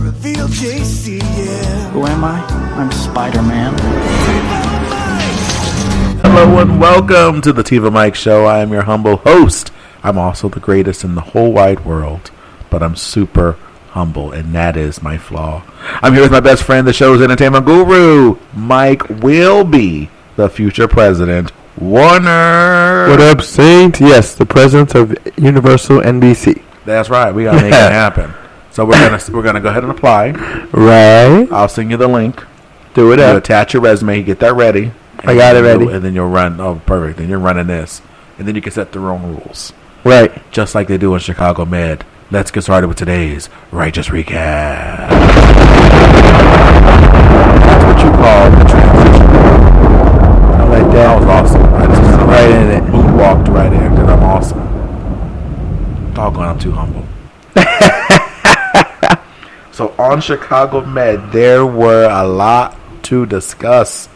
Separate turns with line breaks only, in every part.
reveal JC, yeah.
Who am I? I'm Spider-Man.
Hello and welcome to the TiVoMike Show. I am your humble host. I'm also the greatest in the whole wide world, but I'm super humble, and that is my flaw. I'm here with my best friend, the show's entertainment guru, Mike will be the future president, Warner.
What up, Saint? Yes, the president of Universal NBC.
That's right. We gotta make it happen. So we're gonna go ahead and apply.
Right.
I'll send you the link.
Do it
You
up.
attach your resume. Get that ready.
I got it ready.
And then you'll run. Oh, perfect. Then you're running this, and then you can set the own rules.
Right.
Just like they do in Chicago Med. Let's get started with today's Righteous Recap. That's what you call the transition.
I like that.
That was awesome. I just
Right in it.
moonwalked right in because I'm awesome. Doggone, I'm too humble. So on Chicago Med, there were a lot to discuss.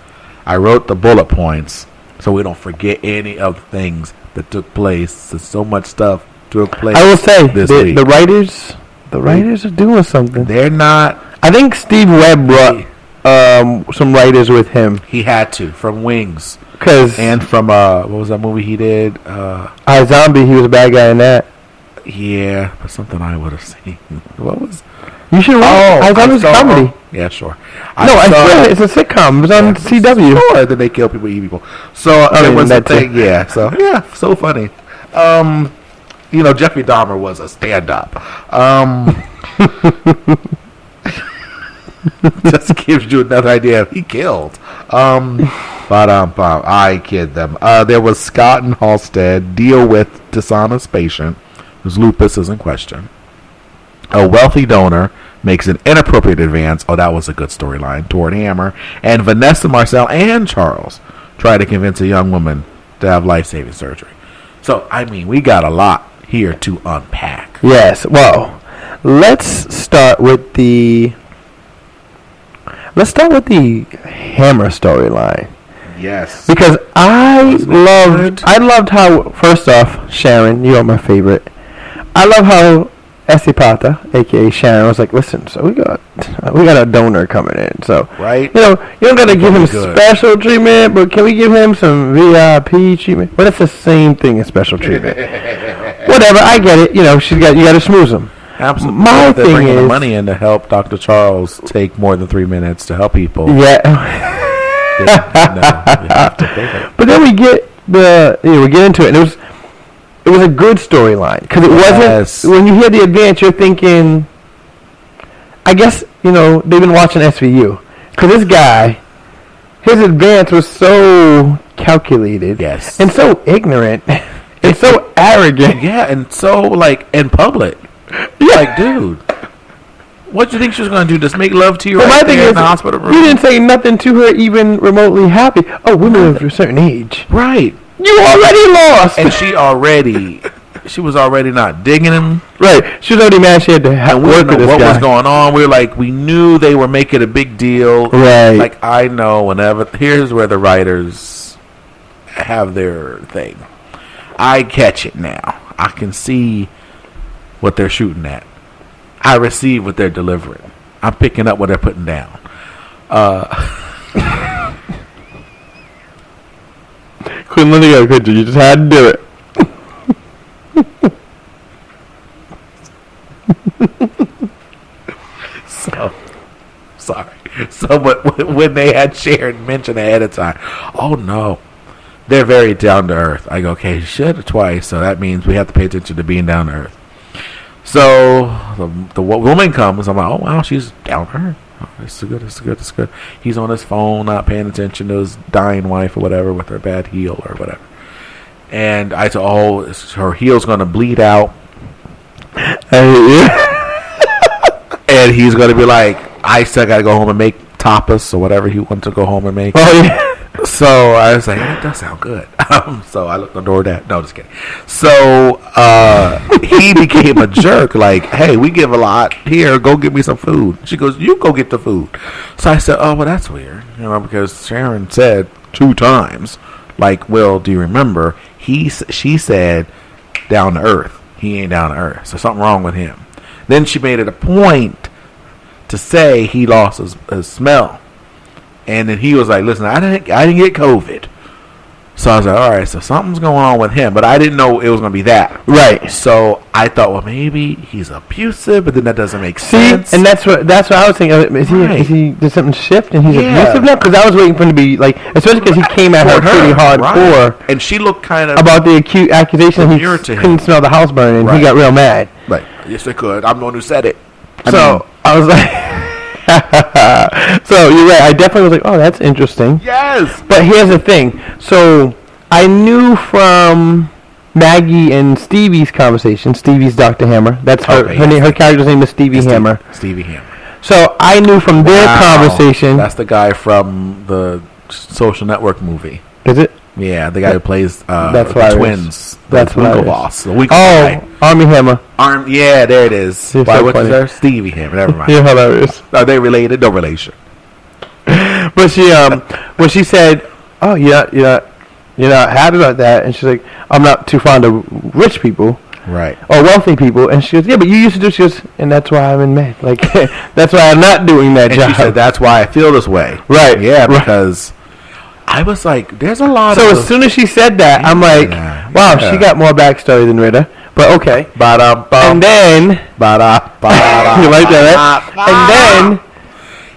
I wrote the bullet points so we don't forget any of the things that took place. So much stuff took place.
I will say
this week.
the writers are doing something.
They're not.
I think Steve Webb brought some writers with him
He had to from Wings
because
and from what was that movie he did?
Zombie. He was a bad guy in that.
Yeah, but something I would have seen. What was?
You should watch. I Zombie's a comedy.
Yeah, sure.
I swear it's a sitcom. It was on CW.
Sure, that they kill people, eat people. So there was a thing. Yeah. So yeah, so funny. Jeffrey Dahmer was a stand-up. Just gives you another idea. He killed. I kid them. There was Scott and Halstead deal with dishonest patient whose lupus is in question. A wealthy donor makes an inappropriate advance. Oh, that was a good storyline. Toward Hammer. And Vanessa, Marcel, and Charles try to convince a young woman to have life-saving surgery. So, I mean, we got a lot here to unpack.
Yes. Well, let's start with the Hammer storyline.
Yes.
Because I loved how, first off, Sharon, you are my favorite. I love how Estipata, aka Sharon, was like, listen, so we got a donor coming in, so
right,
you don't gotta give him special treatment, but can we give him some VIP treatment? But it's the same thing as special treatment. Whatever, I get it. You gotta schmooze him.
Absolutely.
My
they're
thing
bringing
is
the money in to help Dr. Charles take more than 3 minutes to help people.
Yeah.
You have to pay it.
But then we get into it, and it was a good storyline because it wasn't. When you hear the advance, you're thinking, I guess they've been watching SVU because this guy, his advance was so calculated,
yes,
and so ignorant, and so arrogant,
yeah, and so in public, yeah. Dude, what do you think she was going to do? Just make love to you right there in the hospital room?
You didn't say nothing to her even remotely happy. Oh, women of a certain age,
right?
You already lost.
And she was already not digging him.
Right. She was already mad she had to work with this guy. What was
going on. We knew they were making a big deal.
Right.
I know here's where the writers have their thing. I catch it now. I can see what they're shooting at. I receive what they're delivering. I'm picking up what they're putting down.
Couldn't let it go, could you? You just had to do it.
So, sorry. So, when they had Sharon mention ahead of time, oh no, they're very down to earth. I go, okay, she said it twice, so that means we have to pay attention to being down to earth. So, the woman comes, I'm like, oh wow, she's down to earth. Oh, it's good. He's on his phone, not paying attention to his dying wife or whatever with her bad heel or whatever. And I said, oh, her heel's going to bleed out. And he's going to be like, I still got to go home and make tapas or whatever he wants to go home and make.
Oh, yeah.
So I was like, that does sound good. So I looked on the door. No, just kidding. So he became a jerk. Like, hey, we give a lot. Here, go get me some food. She goes, you go get the food. So I said, oh, well, that's weird. Because Sharon said 2 times, like, well, do you remember? She said down to earth. He ain't down to earth. So something wrong with him. Then she made it a point to say he lost his smell. And then he was like, listen, I didn't get COVID. So I was like, all right, so something's going on with him. But I didn't know it was going to be that.
Right.
So I thought, well, maybe he's abusive, but then that doesn't make sense.
And that's what I was thinking. Is he did something shift and he's abusive now? Because I was waiting for him to be like, especially because he came at her pretty hardcore.
Right. And she looked kind of
about the acute accusation he couldn't smell the house burning. He got real mad.
Right. Yes, I could. I'm the one who said it.
I was like... So you're right. I definitely was like, "Oh, that's interesting."
Yes.
But here's the thing. So I knew from Maggie and Stevie's conversation. Stevie's Dr. Hammer. That's her. Her character's name is Stevie Hammer.
Stevie Hammer.
So I knew from their conversation.
That's the guy from the Social Network movie.
Is it?
Yeah, the guy who plays
the
twins.
That's
Winklevoss.
Army Hammer.
Yeah, there it is.
What's
is there? Stevie Hammer. Never mind.
You're hilarious.
Are they related? No relation.
But she, when she said, "Oh, you're not happy about that," and she's like, "I'm not too fond of rich people."
Right.
Or wealthy people. And she goes, "Yeah, but you used to do." She goes, "And that's why I'm in med. Like, that's why I'm not doing that job."
And she said, "That's why I feel this way."
Right.
Yeah, because I was like, "There's a lot."
So as soon as she said that, I'm like, "Wow, she got more backstory than Ritter." But okay. And then you like that, right? And then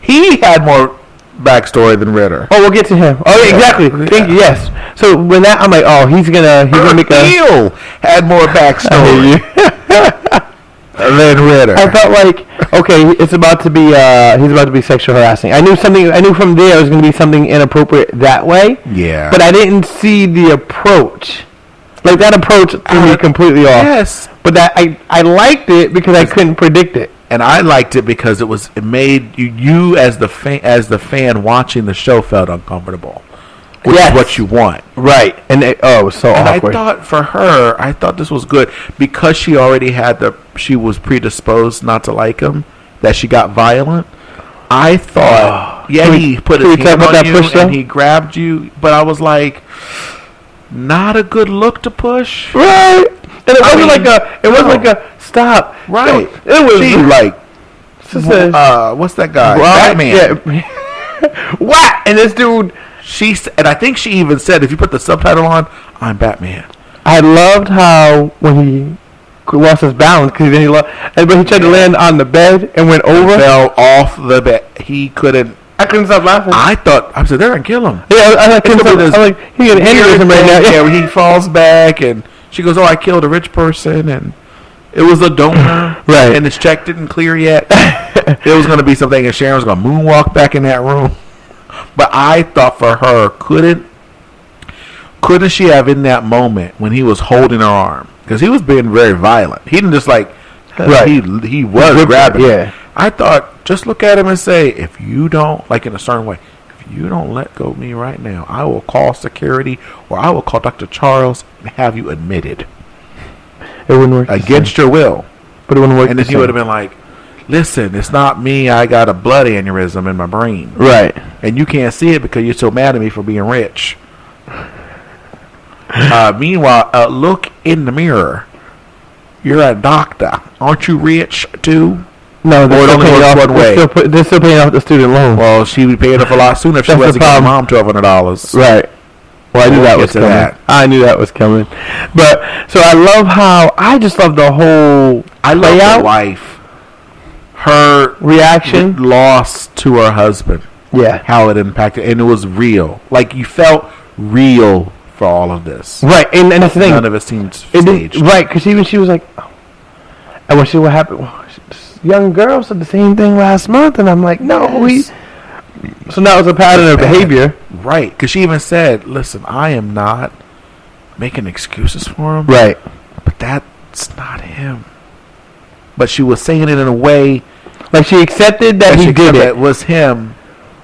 he had more backstory than Ritter.
Oh, we'll get to him. Oh, yeah, exactly. Yeah. Thank you. Yes. So when that, I'm like, oh, he's gonna make
a had more backstory than Ritter.
I felt like, okay, it's about to be he's about to be sexual harassing. I knew from there it was gonna be something inappropriate that way.
Yeah.
But I didn't see the approach. Like that approach threw me completely off.
Yes.
But that I liked it because I couldn't predict it.
And I liked it because it made you as the fan watching the show felt uncomfortable, which is what you want,
right? And it was so awkward.
I thought for her, this was good because she already she was predisposed not to like him, that she got violent. I thought, he put his hand on you and he grabbed you, but I was like, not a good look to push,
right? And it wasn't like a stop.
Right.
It was
like, what's that guy? Batman.
Yeah. What? And this dude,
and I think she even said, if you put the subtitle on, I'm Batman.
I loved how when he lost his balance because but he tried to land on the bed and went over,
fell off the bed. He couldn't.
I couldn't stop laughing.
I said, they're gonna kill him.
Yeah, I couldn't stop. I'm like, he got an aneurysm right now.
Yeah, when he falls back and she goes, "Oh, I killed a rich person," and it was a donor,
right? And
his check didn't clear yet. It was gonna be something, and Sharon was gonna moonwalk back in that room. But I thought for her, couldn't she have in that moment when he was holding her arm, because he was being very violent. He didn't just like, right? He was grabbing.
Yeah.
I thought, just look at him and say, if you don't, like in a certain way, if you don't let go of me right now, I will call security or I will call Dr. Charles and have you admitted.
It wouldn't work
against your will.
But it wouldn't work.
And then he would have been like, listen, it's not me. I got a blood aneurysm in my brain.
Right.
And you can't see it because you're so mad at me for being rich. Meanwhile, look in the mirror. You're a doctor. Aren't you rich too?
No, they're still paying off the student loan.
Well, she'd be paying off a lot sooner if she wasn't giving mom $1,200.
Right. Well, I knew that was coming. I knew that was coming. But so I just love the whole.
I love the wife. Her
reaction,
loss to her husband.
Yeah.
How it impacted, and it was real. Like you felt real for all of this.
Right, and that's the thing.
None of it seemed staged.
Right, because even she was like, oh. And when what happened? Well, this young girl said the same thing last month, and I'm like, no,
yes.
So now it's a pattern of behavior.
Right, because she even said, listen, I am not making excuses for him.
Right.
But that's not him. But she was saying it in a way.
Like she accepted that he did it.
It was him.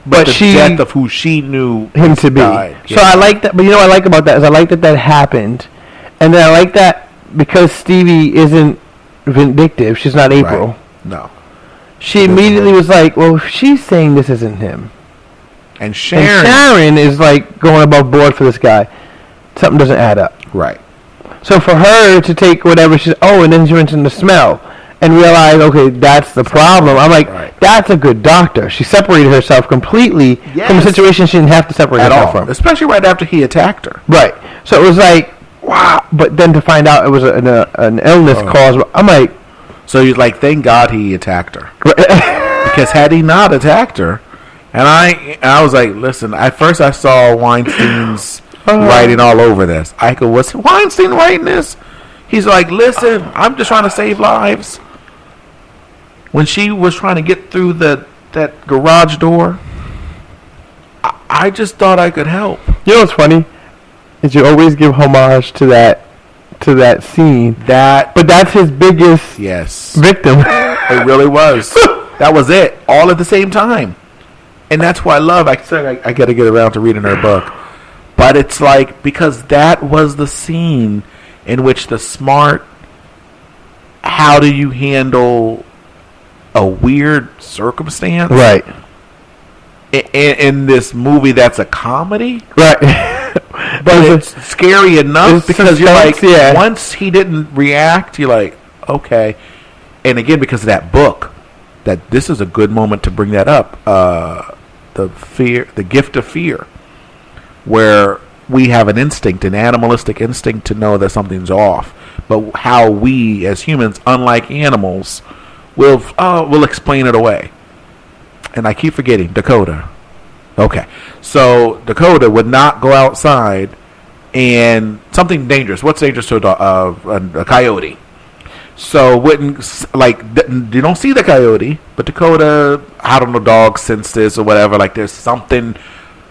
But the death of who she knew
him to be.
Died.
So I like that. But you know what I like about that is I like that happened. And then I like that because Stevie isn't vindictive. She's not April.
Right. No.
She immediately was like, well, she's saying this isn't him.
And Sharon
is like going above board for this guy. Something doesn't add up.
Right.
So for her to take whatever she's, and then she mentioned the smell. and realize, okay, that's the problem. I'm like, that's a good doctor. She separated herself completely from a situation she didn't have to separate herself from.
Especially right after he attacked her.
Right. So it was like, wow. But then to find out it was an illness caused, I'm like.
So you're like, thank God he attacked her. Because had he not attacked her, and I was like, listen, at first I saw Weinstein's writing all over this. I go, was Weinstein writing this? He's like, listen, I'm just trying to save lives. When she was trying to get through that garage door, I just thought I could help.
You know what's funny? Is you always give homage to that scene. But that's his biggest victim.
It really was. That was it. All at the same time. And that's why I love, I said I got to get around to reading her book. But it's like, because that was the scene in which the smart, how do you handle a weird circumstance?
Right.
In this movie that's a comedy?
Right.
But it's scary enough because you're like, once he didn't react, you're like, okay. And again, because of that book, that this is a good moment to bring that up. The gift of fear, where we have an instinct, an animalistic instinct to know that something's off. But how we, as humans, unlike animals, will explain it away. And I keep forgetting Dakota. Okay, so Dakota would not go outside and something dangerous. What's dangerous to a coyote? So wouldn't, like, you don't see the coyote, but Dakota, I don't know, dog sense this or whatever. Like, there's something,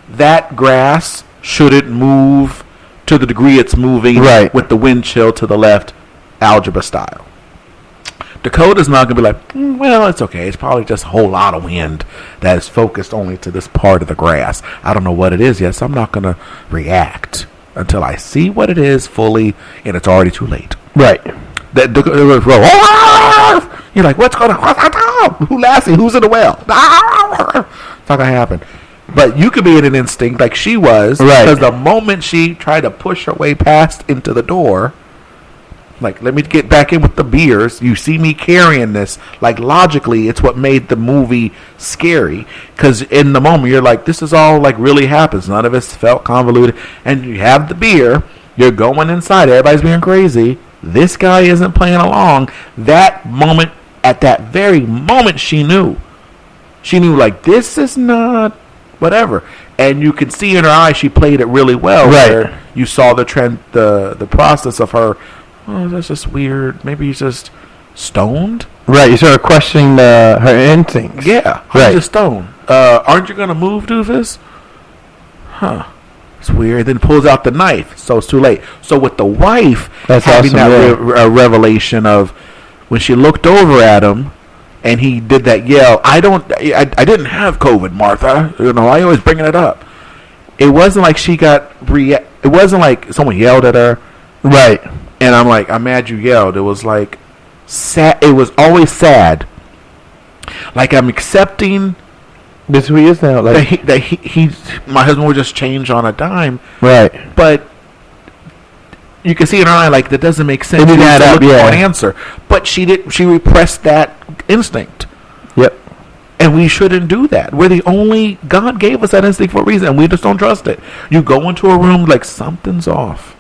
that grass shouldn't move to the degree it's moving with the wind chill to the left, algebra style. Dakota's not going to be like, well, it's okay. It's probably just a whole lot of wind that is focused only to this part of the grass. I don't know what it is yet, so I'm not going to react until I see what it is fully, and it's already too late.
Right.
You're like, what's going on? Who Lassie? Who's in the well? It's not going to happen. But you could be in an instinct like she was, because the moment she tried to push her way past into the door, like, let me get back in with the beers. You see me carrying this. Like, logically, it's what made the movie scary. Because in the moment, you're like, this is all, like, really happens. None of us felt convoluted. And you have the beer. You're going inside. Everybody's being crazy. This guy isn't playing along. That moment, at that very moment, she knew. She knew, like, this is not whatever. And you could see in her eyes, she played it really well. Where you saw the trend, the process of her. Oh, that's just weird. Maybe he's just stoned.
Right, you started questioning her instincts.
Yeah, I'm just stoned. Aren't you going to move, doofus? Huh. It's weird. Then pulls out the knife, so it's too late. So with the wife having that revelation of when she looked over at him and he did that yell, I didn't have COVID, Martha. You know, I always bringing it up. It wasn't like she got it wasn't like someone yelled at her.
Right.
And I'm like, I'm mad you yelled. It was like sad. It was always sad. Like, I'm accepting
this who he is now. Like
that he my husband would just change on a dime.
Right.
But you can see in her eye, like, that doesn't make sense.
It didn't add up,
for an answer. But she repressed that instinct.
Yep.
And we shouldn't do that. God gave us that instinct for a reason, and we just don't trust it. You go into a room like something's off.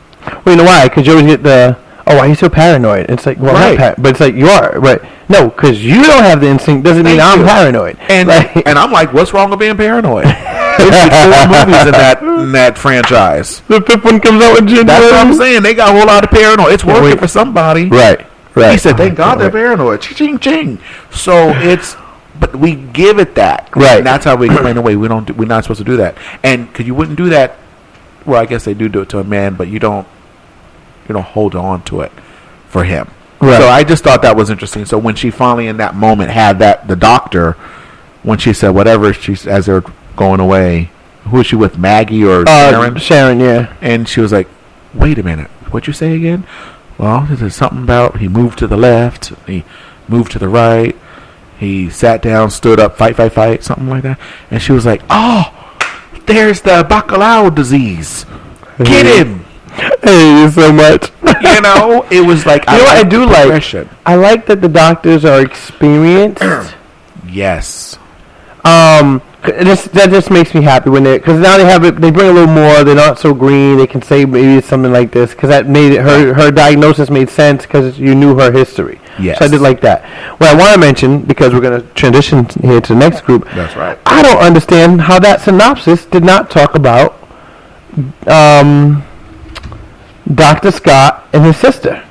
Well, you know why? Because you always get why are you so paranoid? It's like, well, but it's like, you are, right? No, because you don't have the instinct doesn't mean I'm paranoid.
And I'm like, what's wrong with being paranoid? There's like 4 movies in that franchise.
The 5th one comes out in January.
That's what I'm saying. They got a whole lot of paranoid. It's working for somebody.
Right.
He said, thank God they're paranoid. Ching, ching. So but we give it that.
Right.
And that's how we explain away. We're not supposed to do that. And because you wouldn't do that. Well, I guess they do it to a man, but you don't hold on to it for him. Right. So I just thought that was interesting. So when she finally in that moment had the doctor, when she said whatever, as they're going away, who was she with, Maggie or Sharon?
Sharon, yeah.
And she was like, wait a minute, what'd you say again? Well, there's something about he moved to the left, he moved to the right, he sat down, stood up, fight, something like that. And she was like, oh, there's the bacalao disease. Get him.
Hate you so much.
You know, it was like
you know what I do like. I like that the doctors are experienced.
Yes.
That just makes me happy when because now they have it. They bring a little more. They're not so green. They can say maybe it's something like this because that made it her diagnosis made sense because you knew her history.
Yes.
So I did like that. What I want to mention, because we're going to transition here to the next group.
That's right.
I don't understand how that synopsis did not talk about Dr. Scott and his sister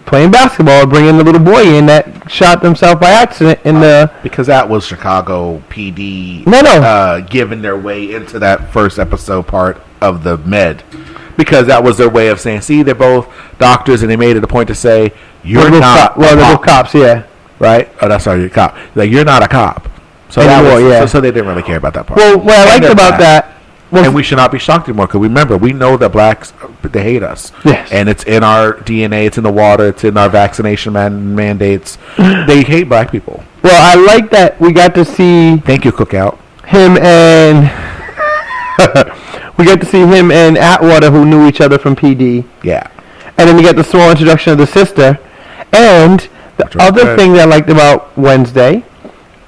playing basketball, bringing the little boy in that shot himself by accident in the...
Because that was Chicago PD giving their way into that first episode part of the med. Because that was their way of saying, see, they're both doctors, and they made it a point to say, you're not
they're both cops, yeah.
Right? Oh, that's sorry, you're a cop. Like, you're not a cop. So
anymore,
that was, so they didn't really care about that part.
Well, what I liked about that...
and we should not be shocked anymore, because remember, we know that blacks, they hate us.
Yes.
And it's in our DNA, it's in the water, it's in our vaccination mandates. They hate black people.
Well, I like that we got to see...
Thank you, Cookout.
Him and... we got to see him and Atwater, who knew each other from PD.
Yeah.
And then we got the small introduction of the sister. And the other thing that I liked about Wednesday...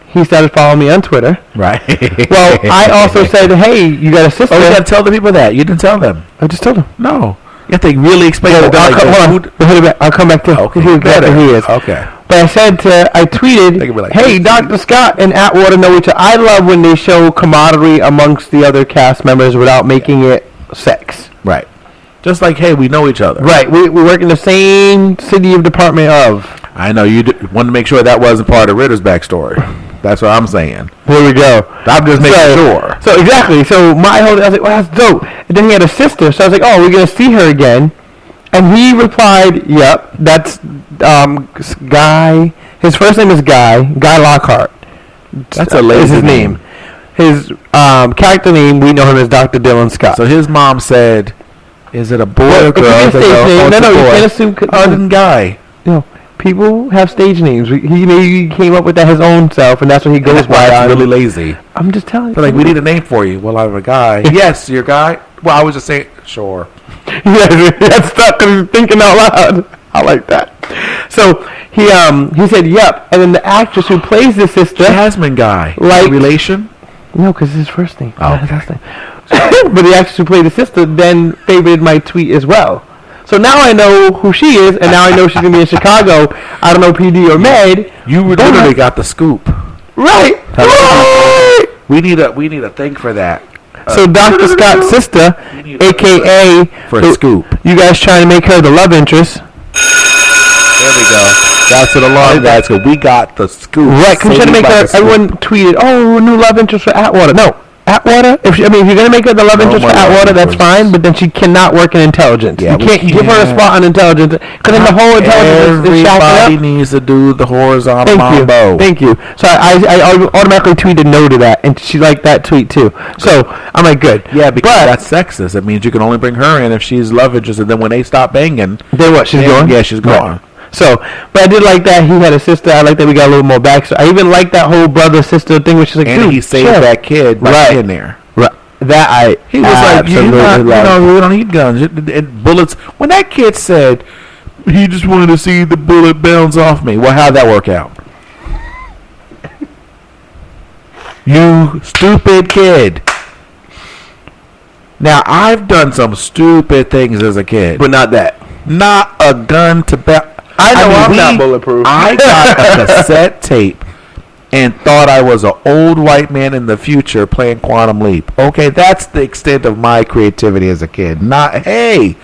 He started following me on Twitter.
Right.
Well, I also said, hey, you got a sister.
Oh, you got to tell the people that. You didn't tell them.
I just told them.
No. You have to really explain
Hold on. I'll come back to who exactly he is.
Okay.
But I tweeted, like, hey, Dr. Scott and Atwater know each other. I love when they show camaraderie amongst the other cast members without making it sex.
Right. Just like, hey, we know each other.
Right. We work in the same city of department of.
I know. You wanted to make sure that wasn't part of Ritter's backstory. That's what I'm saying.
Here we go.
I'm just making sure.
So exactly. So my whole, I was like, well, that's dope. And then he had a sister. So I was like, oh, we're going to see her again. And he replied, yep, that's Guy. His first name is Guy Lockhart.
That's a lazy
name. His character name, we know him as Dr. Dylan Scott.
So his mom said, is it a boy or girl?
No, you can't assume.
Other than Guy.
No. People have stage names. He came up with that his own self, and that's what he goes by.
That's really lazy.
I'm just telling you.
They're like, we need a name for you. Well, I'm a guy. Yes, you're a guy. Well, I was just saying, sure.
Yeah, that's stuck because he's thinking out loud. I like that. So he said, yep. And then the actress who plays the sister,
Jasmine Guy, like relation.
No, because it's his first name.
Oh, okay.
But the actress who played the sister then favorited my tweet as well. So now I know who she is, and now I know she's going to be in Chicago. I don't know PD or Med.
You literally got the scoop.
Right.
We need a thing for that.
So Dr. Scott's sister, a.k.a.
For a scoop.
You guys trying to make her the love interest.
There we go. That's what alarm guys go. We got the scoop.
Right, because trying to make her, everyone tweeted, oh, new love interest for Atwater. No. Atwater, if you're going to make her the love interest for Atwater, that's fine, but then she cannot work in intelligence. Yeah, you can't give her a spot on intelligence, because then the whole intelligence is shacking up.
Everybody needs to do the horizontal mambo.
Thank you. So I automatically tweeted no to that, and she liked that tweet too. So I'm like, good.
Yeah, because that's sexist. It means you can only bring her in if she's love interest, and then when they stop banging,
then what? She's gone?
Yeah, she's gone.
Right. So, but I did like that he had a sister. I like that we got a little more back. So I even like that whole brother-sister thing, which is like,
and he saved that kid right in there.
Right. That
he was like, we don't need guns and bullets. When that kid said he just wanted to see the bullet bounce off me, well, how'd that work out? You stupid kid. Now I've done some stupid things as a kid,
but not that.
Not a gun to bat.
I'm not bulletproof.
I got a cassette tape and thought I was an old white man in the future playing Quantum Leap. Okay, that's the extent of my creativity as a kid. Not, hey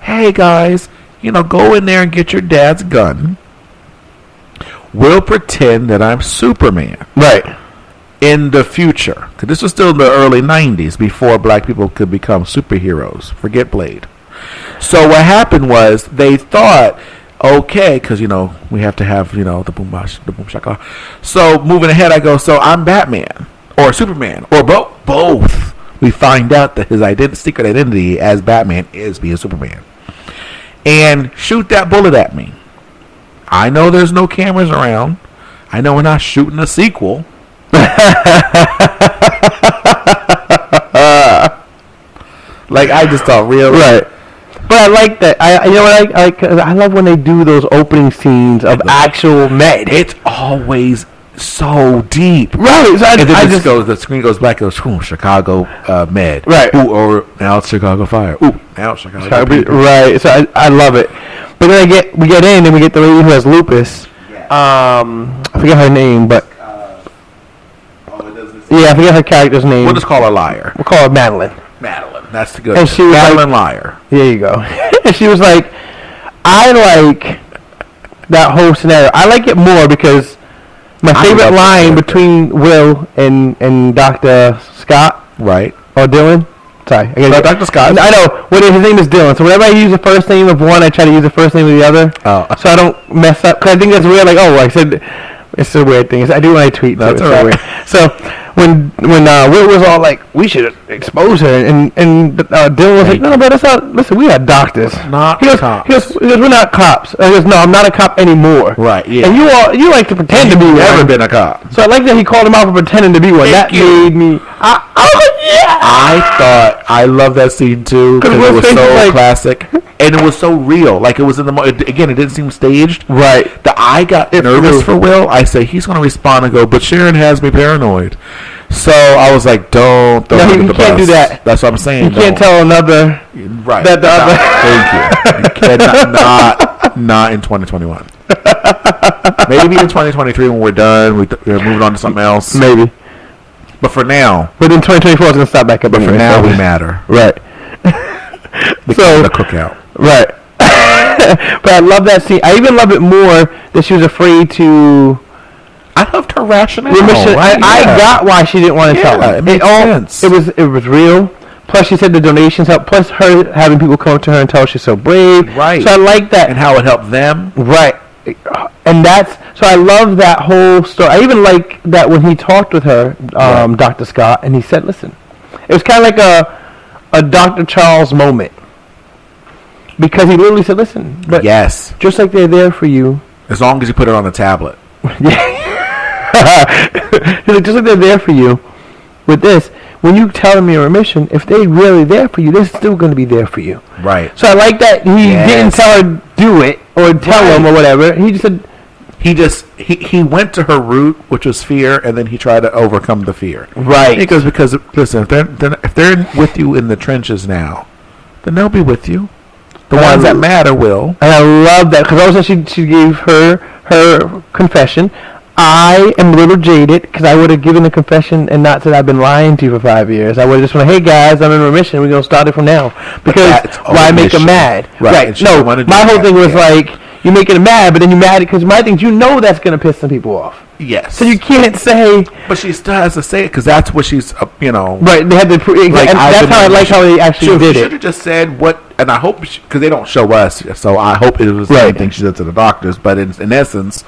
guys, go in there and get your dad's gun. We'll pretend that I'm Superman.
Right.
In the future. Because this was still in the early 90s before black people could become superheroes. Forget Blade. So what happened was they thought, okay, because, we have to have, the boom shaka. So moving ahead, I go, so I'm Batman or Superman or both. We find out that his secret identity as Batman is being Superman. And shoot that bullet at me. I know there's no cameras around. I know we're not shooting a sequel. Like, I just thought real.
Right. But I like that. You know what I love when they do those opening scenes of actual med.
It's always so deep,
right? So
and then the screen goes back. It goes, Chicago med,
right?
Ooh, or now it's Chicago fire. Ooh, now it's Chicago.
Right. So I love it. But then we get in and we get the lady who has lupus. Yeah. I forget her name, but I forget her character's name.
We'll just call her Liar.
We'll call her Madeline.
That's the good.
And she was
Madeline Liar.
There you go. And she was like, I like that whole scenario. I like it more because my favorite line between Will and Dr. Scott,
right,
or Dylan. Sorry,
Dr. Scott.
I know. His name is Dylan. So whenever I use the first name of one, I try to use the first name of the other. Oh. So I don't mess up. Because I think that's weird. Like, I said, it's a weird thing. I do when I tweet. That's all right. Weird. So when Will was all like, we should expose her, and Dylan was like, no, but that's not. Listen, we are doctors,
not cops.
He goes, we're not cops. I goes, no, I'm not a cop anymore.
Right. Yeah.
And you like to pretend to be one.
Never been a cop.
So I like that he called him out for pretending to be one. That made me.
I love that scene too because it was so classic and it was so real. Like it was in the again, it didn't seem staged.
Right.
I got nervous for Will. I say he's going to respond and go, but Sharon has me paranoid. So I was like, don't throw him the bus. You can't do that. That's what I'm saying.
You can't tell another.
Right.
That the other.
Thank you. You cannot not in 2021. Maybe in 2023 when we're done, we're moving on to something else.
Maybe.
But for now.
But in 2024, it's going to stop back up.
But for now, we matter.
Right.
So the cookout.
Right. But I love that scene. I even love it more that she was afraid to.
I loved her rationale.
Remission. I got why she didn't want to tell her.
It made sense.
It was real. Plus, she said the donations helped. Plus, her having people come to her and tell her she's so brave.
Right.
So I like that.
And how it helped them.
Right. And so I love that whole story. I even like that when he talked with her, Dr. Scott, and he said, listen, it was kind of like a Dr. Charles moment. Because he literally said, listen, but
yes,
just like they're there for you.
As long as you put it on the tablet.
He's like, just like they're there for you with this, when you tell them you're in remission, if they're really there for you, they're still going to be there for you.
Right.
So I like that he didn't tell her do it or tell him or whatever. He just said...
He went to her root, which was fear, and then he tried to overcome the fear.
Right.
Because listen, if they're with you in the trenches now, then they'll be with you. The ones that matter will. And I love that because also she gave her confession. I am a little jaded because I would have given the confession and not said I've been lying to you for 5 years. I would have just went, hey guys, I'm in remission. We're going to start it from now. Because why make them mad? Right. No, my whole thing was like, you make it mad, but then you're mad because my thing, you know that's going to piss some people off. Yes. So you can't say. But she still has to say it because that's what she's, Right. They had to. Like, and that's how I like how they actually did it. She should have just said what, and I hope, because they don't show us, so I hope it was the same thing she said to the doctors, but in essence,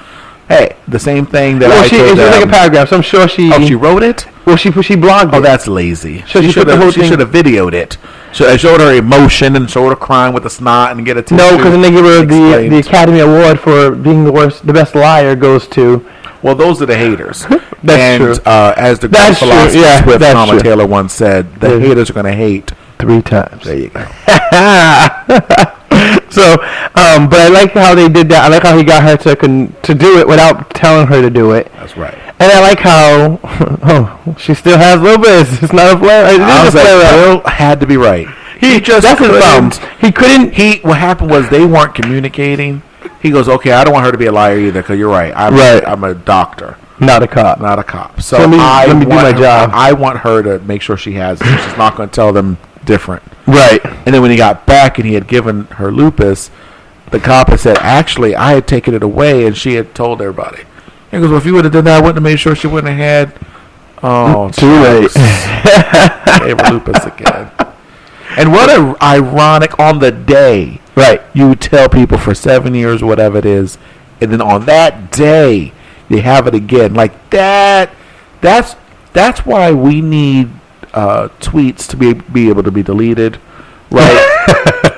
hey, the same thing that I told them. It was like a paragraph, so I'm sure she... Oh, she wrote it? Well, she blogged it. Oh, that's lazy. So she should have videoed it. So I showed her emotion and showed her crying with the snot and get a tissue. No, because then they give her the Academy Award for being the best liar goes to... Well, those are the haters. That's true. As the great philosopher Swift Mama Taylor once said, the haters are going to hate 3 times. There you go. So, but I like how they did that. I like how he got her to do it without telling her to do it. That's right. And I like how she still has lupus. It's not a flare. I was like, Bill had to be right. He just couldn't. He couldn't. What happened was they weren't communicating. He goes, okay, I don't want her to be a liar either because you're right. I'm a doctor. Not a cop. Not a cop. So let me do my job. I want her to make sure she has it. She's not going to tell them different. Right. And then when he got back and he had given her lupus, the cop had said, actually, I had taken it away and she had told everybody. He goes, well, if you would have done that, I wouldn't have made sure she wouldn't have had... Oh, too late. Gave her lupus again. And what a ironic on the day. Right. You tell people for 7 years or whatever it is, and then on that day, they have it again. Like that. That's why we need tweets to be able to be deleted. Right.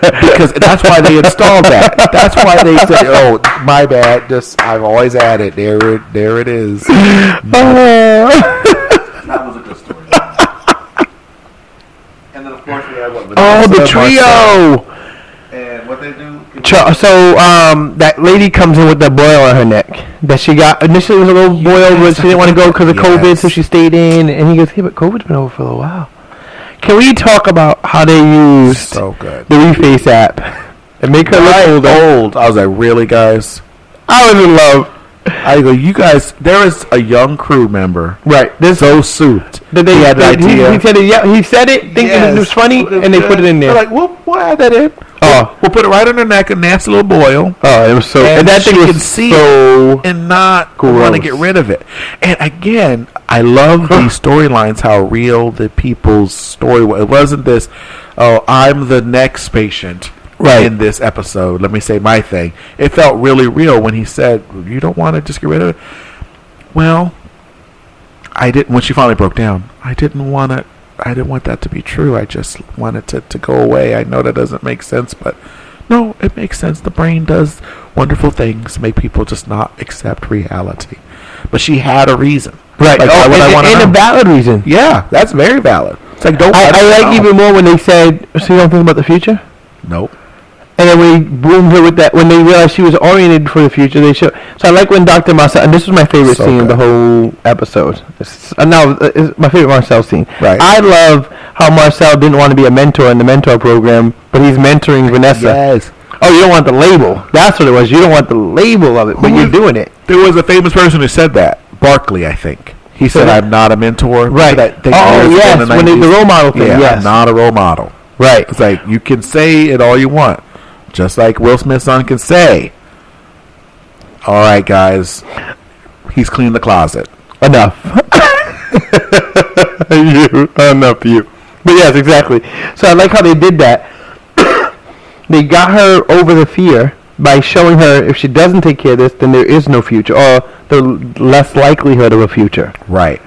Because that's why they installed that. That's why they said, "Oh, my bad. Just I've always had it. There it is." That was a good story. And then of course we had Vanessa, the trio.
that lady comes in with that boil on her neck that she got. Initially, it was a little boil, but she didn't want to go because of COVID, so she stayed in. And he goes, "Hey, but COVID's been over for a little while." Can we talk about how they used the Reface app and make her look old?
I was like, really, guys?
I was in love.
I go, you guys. There is a young crew member,
right?
So souped
that they had the idea. He said it. Yeah, he said it, thinking it was funny, and they put it in there.
They're like, we'll add that in. Oh, we'll put it right on her neck, a nasty little boil.
Oh, it was so. And that thing was so
and not want to get rid of it. And again, I love these storylines. How real the people's story was. It wasn't this. Oh, I'm the next patient. Right. In this episode, let me say my thing. It felt really real when he said, "You don't want to just get rid of it." Well, I didn't. When she finally broke down, I didn't want that to be true. I just wanted it to go away. I know that doesn't make sense, but no, it makes sense. The brain does wonderful things, make people just not accept reality. But she had a reason,
right?
Like,
and a valid reason.
Yeah, that's very valid. It's like
I like even more when they said, "So you don't think about the future?"
Nope.
And then when he boomed her with that, when they realized she was oriented for the future, they show. So I like when Dr. Marcel, and this was my favorite scene of the whole episode. It's my favorite Marcel scene.
Right.
I love how Marcel didn't want to be a mentor in the mentor program, but he's mentoring Vanessa.
Yes.
Oh, you don't want the label. That's what it was. You don't want the label of it, but you're doing it.
There was a famous person who said that. Barkley, I think. He said, "I'm not a mentor."
Right. Yes. When the role model thing.
Yeah,
yes.
I'm not a role model.
Right.
It's like, you can say it all you want. Just like Will Smith's son can say, "All right, guys, he's cleaned the closet."
Enough. Enough, you. But yes, exactly. So I like how they did that. They got her over the fear by showing her if she doesn't take care of this, then there is no future, or the less likelihood of a future.
Right.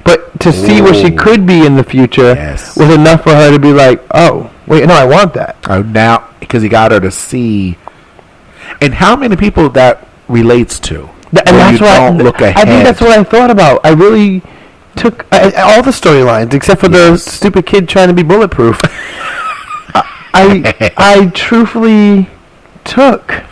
But to see where she could be in the future was enough for her to be like, "Oh, wait, no, I want that."
Oh, now, because he got her to see. And how many people that relates to?
And that's why
look ahead.
I think that's what I thought about. I really took all the storylines, except for the stupid kid trying to be bulletproof. I truthfully took.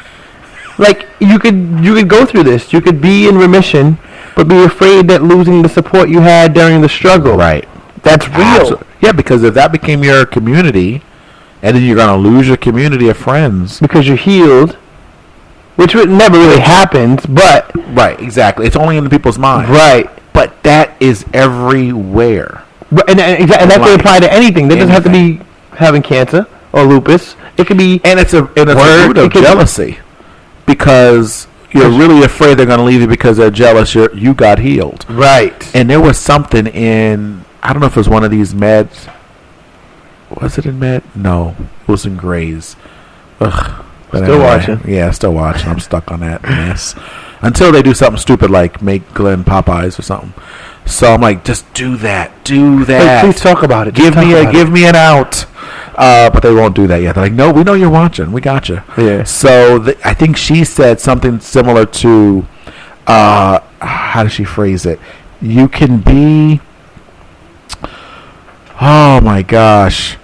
Like, you could go through this. You could be in remission, but be afraid that losing the support you had during the struggle.
Right.
That's real.
Absolutely. Yeah, because if that became your community, and then you're going to lose your community of friends.
Because you're healed, which never really happens, but...
Right, exactly. It's only in the people's minds.
Right.
But that is everywhere.
And that could apply to anything. That doesn't have to be having cancer or lupus. It could be...
And it's a root of jealousy. Because you're really afraid they're going to leave you because they're jealous you got healed.
Right.
And there was something in... I don't know if it was one of these meds. Was it in med? No. It was in Grays. Ugh.
Still watching.
Yeah, still watching. I'm stuck on that mess. Until they do something stupid like make Glenn Popeyes or something. So I'm like, just do that. Do that.
Hey, please talk about it.
Give me an out. But they won't do that yet. They're like, no, we know you're watching. We got you.
Yeah.
So I think she said something similar to, how does she phrase it? You can be, oh my gosh,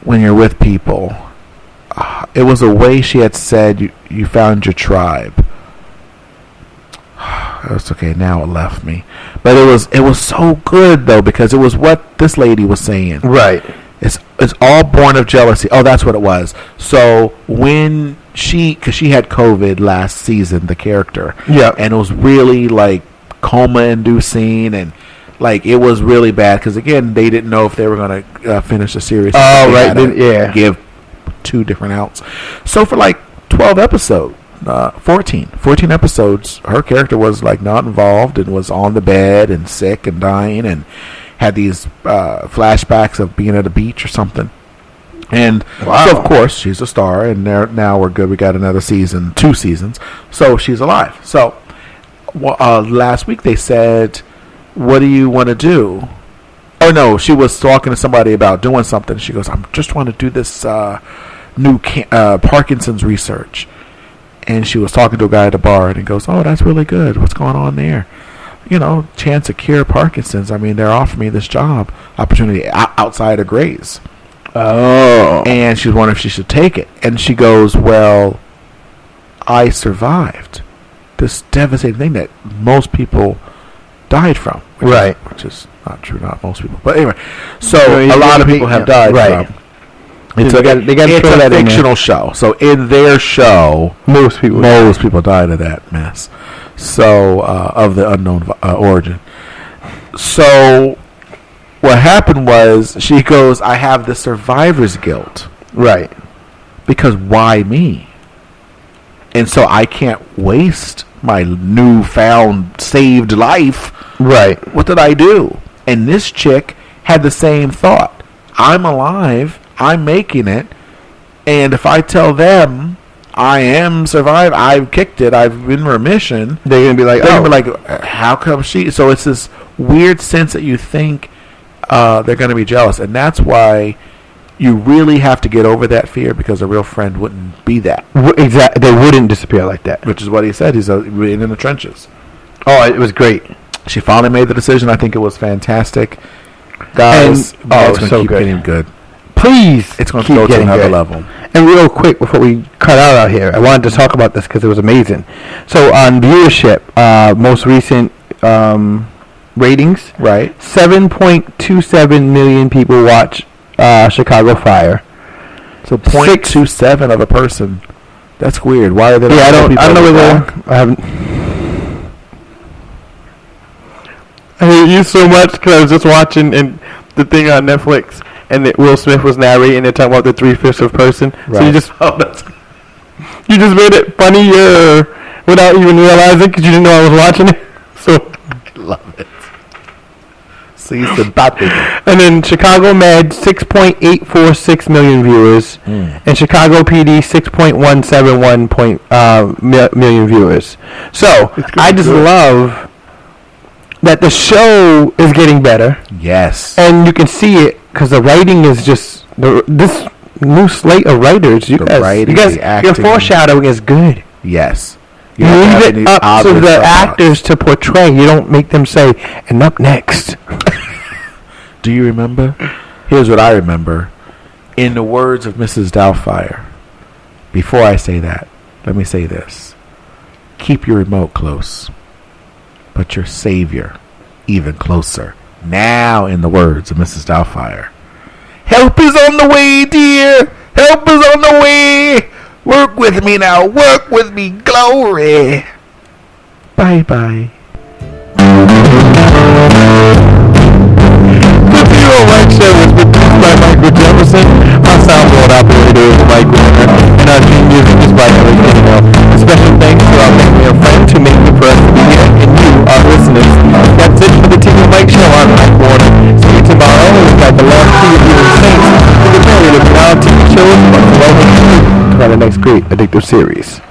when you're with people. It was a way she had said you found your tribe. It's okay, now it left me. But it was so good though, because it was what this lady was saying.
Right.
It's all born of jealousy. Oh, that's what it was. So when because she had COVID last season, the character.
Yeah.
And it was really like coma inducing, and like it was really bad because again they didn't know if they were going to finish the series.
Oh, right. Yeah.
Give 2 different outs. So for like 12 episodes. 14 episodes, her character was like not involved and was on the bed and sick and dying and had these flashbacks of being at a beach or something. And so of course she's a star, and now we're good. We got another season, 2 seasons, so she's alive. So last week they said, what do you want to do? Oh no, she was talking to somebody about doing something. She goes, I just want to do this new Parkinson's research. And she was talking to a guy at the bar, and he goes, oh, that's really good. What's going on there? You know, chance to cure Parkinson's. I mean, they're offering me this job opportunity outside of Grays.
Oh.
And she was wondering if she should take it. And she goes, well, I survived this devastating thing that most people died from. Which is not true, not most people. But anyway, so a lot of people have died from. It's a fictional show. So in their show, most people died of that mess. So of the unknown origin. So what happened was she goes, I have the survivor's guilt.
Right.
Because why me? And so I can't waste my newfound saved life.
Right.
What did I do? And this chick had the same thought. I'm alive. I'm making it. And if I tell them I am survived, I've kicked it, I've been in remission,
they're going to be like,
how come she? So it's this weird sense that you think they're going to be jealous. And that's why you really have to get over that fear, because a real friend wouldn't be that.
Exactly. They wouldn't disappear like that.
Which is what he said. He's in the trenches.
Oh, it was great.
She finally made the decision. I think it was fantastic. Guys, it's going to keep getting good.
Please,
it's going to go to another level.
And real quick, before we cut out here, I wanted to talk about this because it was amazing. So on viewership, most recent ratings,
right?
7.27 million people watch Chicago Fire.
So 0.27 of a person. That's weird. Why are there?
Yeah, I don't know whether I hate you so much because I was just watching the thing on Netflix, and Will Smith was narrating. They're talking about the 3/5 of person. Right. So you just made it funnier without even realizing, because you didn't know I was watching it. So
I love it. See, sympathetic.
And then Chicago Med, 6.846 million viewers, and Chicago PD, 6.171 million viewers. So I just love that the show is getting better.
Yes.
And you can see it because the writing is just this new slate of writers. You guys, your foreshadowing is good.
Yes.
You leave it up to the actors to portray. You don't make them say, and up next.
Do you remember? Here's what I remember. In the words of Mrs. Doubtfire, before I say that, let me say this. Keep your remote close, but your savior even closer. Now, in the words of Mrs. Doubtfire, help is on the way, dear. Help is on the way. Work with me now. Work with me. Glory. Bye-bye.
The TiVoMike Show was produced by Michael Jefferson. Our soundboard operator is Mike Warner, and our theme music is by Ellie Daniel. A special thanks to our family and friends who make it for us to be here, and you, our listeners. That's it for the TiVoMike Show. I'm Mike Warner. See you tomorrow. We've got the last two of you Saints to the period of now TV shows about the next great addictive series.